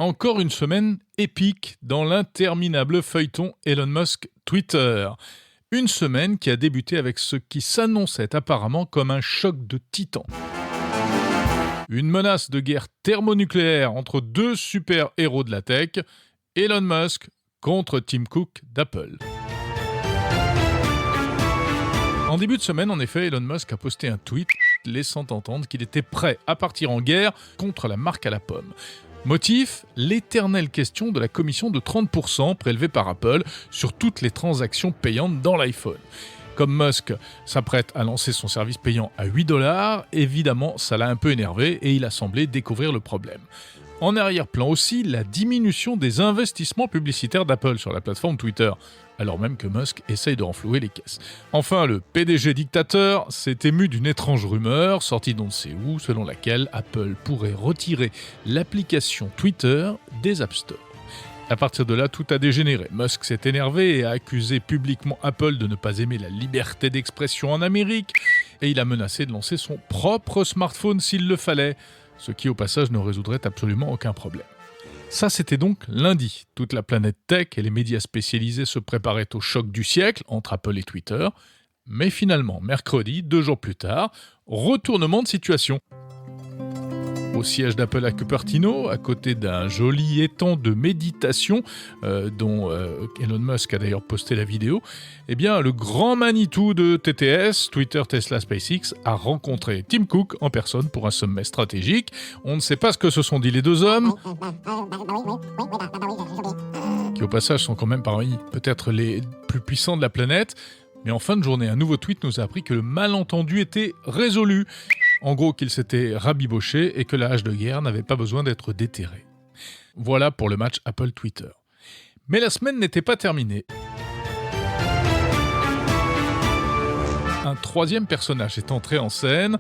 Encore une semaine épique dans l'interminable feuilleton Elon Musk Twitter. Une semaine qui a débuté avec ce qui s'annonçait apparemment comme un choc de titans. Une menace de guerre thermonucléaire entre deux super-héros de la tech, Elon Musk contre Tim Cook d'Apple. En début de semaine, en effet, Elon Musk a posté un tweet laissant entendre qu'il était prêt à partir en guerre contre la marque à la pomme. Motif, l'éternelle question de la commission de 30% prélevée par Apple sur toutes les transactions payantes dans l'iPhone. Comme Musk s'apprête à lancer son service payant à $8, évidemment, ça l'a un peu énervé et il a semblé découvrir le problème. En arrière-plan aussi, la diminution des investissements publicitaires d'Apple sur la plateforme Twitter, alors même que Musk essaye de renflouer les caisses. Enfin, le PDG dictateur s'est ému d'une étrange rumeur, sortie d'on ne sait où, selon laquelle Apple pourrait retirer l'application Twitter des App Store. À partir de là, tout a dégénéré. Musk s'est énervé et a accusé publiquement Apple de ne pas aimer la liberté d'expression en Amérique, et il a menacé de lancer son propre smartphone s'il le fallait, ce qui au passage ne résoudrait absolument aucun problème. Ça, c'était donc lundi. Toute la planète tech et les médias spécialisés se préparaient au choc du siècle entre Apple et Twitter. Mais finalement, mercredi, 2 jours plus tard, retournement de situation. Au siège d'Apple à Cupertino, à côté d'un joli étang de méditation, dont Elon Musk a d'ailleurs posté la vidéo, eh bien, le grand Manitou de TTS, Twitter, Tesla, SpaceX, a rencontré Tim Cook en personne pour un sommet stratégique. On ne sait pas ce que se sont dit les deux hommes, qui au passage sont quand même parmi peut-être les plus puissants de la planète. Mais en fin de journée, un nouveau tweet nous a appris que le malentendu était résolu. En gros, qu'il s'était rabiboché et que la hache de guerre n'avait pas besoin d'être déterrée. Voilà pour le match Apple-Twitter. Mais la semaine n'était pas terminée. Un troisième personnage est entré en scène,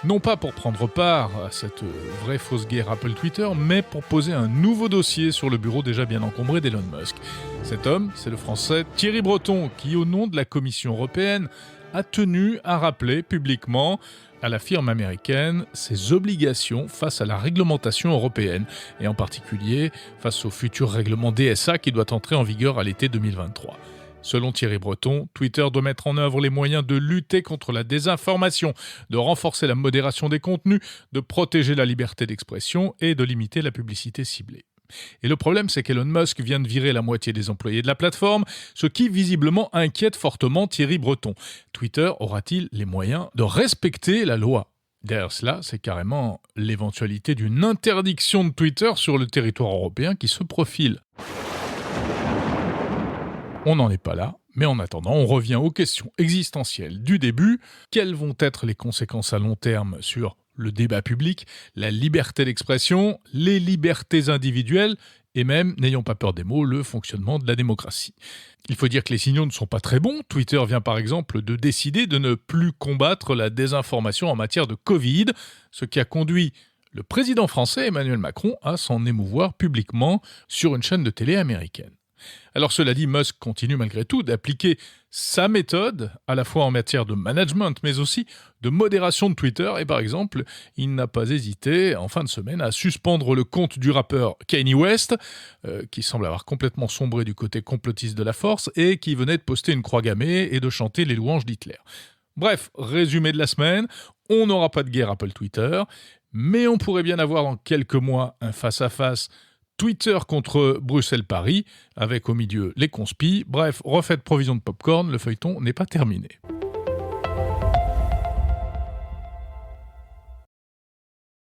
non pas pour prendre part à cette vraie fausse guerre Apple-Twitter, mais pour poser un nouveau dossier sur le bureau déjà bien encombré d'Elon Musk. Cet homme, c'est le Français Thierry Breton, qui, au nom de la Commission européenne, a tenu à rappeler publiquement à la firme américaine ses obligations face à la réglementation européenne, et en particulier face au futur règlement DSA qui doit entrer en vigueur à l'été 2023. Selon Thierry Breton, Twitter doit mettre en œuvre les moyens de lutter contre la désinformation, de renforcer la modération des contenus, de protéger la liberté d'expression et de limiter la publicité ciblée. Et le problème, c'est qu'Elon Musk vient de virer la moitié des employés de la plateforme, ce qui visiblement inquiète fortement Thierry Breton. Twitter aura-t-il les moyens de respecter la loi ? Derrière cela, c'est carrément l'éventualité d'une interdiction de Twitter sur le territoire européen qui se profile. On n'en est pas là, mais en attendant, on revient aux questions existentielles du début. Quelles vont être les conséquences à long terme sur le débat public, la liberté d'expression, les libertés individuelles et même, n'ayons pas peur des mots, le fonctionnement de la démocratie. Il faut dire que les signaux ne sont pas très bons. Twitter vient par exemple de décider de ne plus combattre la désinformation en matière de Covid, ce qui a conduit le président français Emmanuel Macron à s'en émouvoir publiquement sur une chaîne de télé américaine. Alors cela dit, Musk continue malgré tout d'appliquer sa méthode, à la fois en matière de management, mais aussi de modération de Twitter. Et par exemple, il n'a pas hésité, en fin de semaine, à suspendre le compte du rappeur Kanye West, qui semble avoir complètement sombré du côté complotiste de la force, et qui venait de poster une croix gammée et de chanter les louanges d'Hitler. Bref, résumé de la semaine, on n'aura pas de guerre Apple-Twitter, mais on pourrait bien avoir dans quelques mois un face-à-face Twitter contre Bruxelles-Paris, avec au milieu les conspis. Bref, refaites provision de popcorn, le feuilleton n'est pas terminé.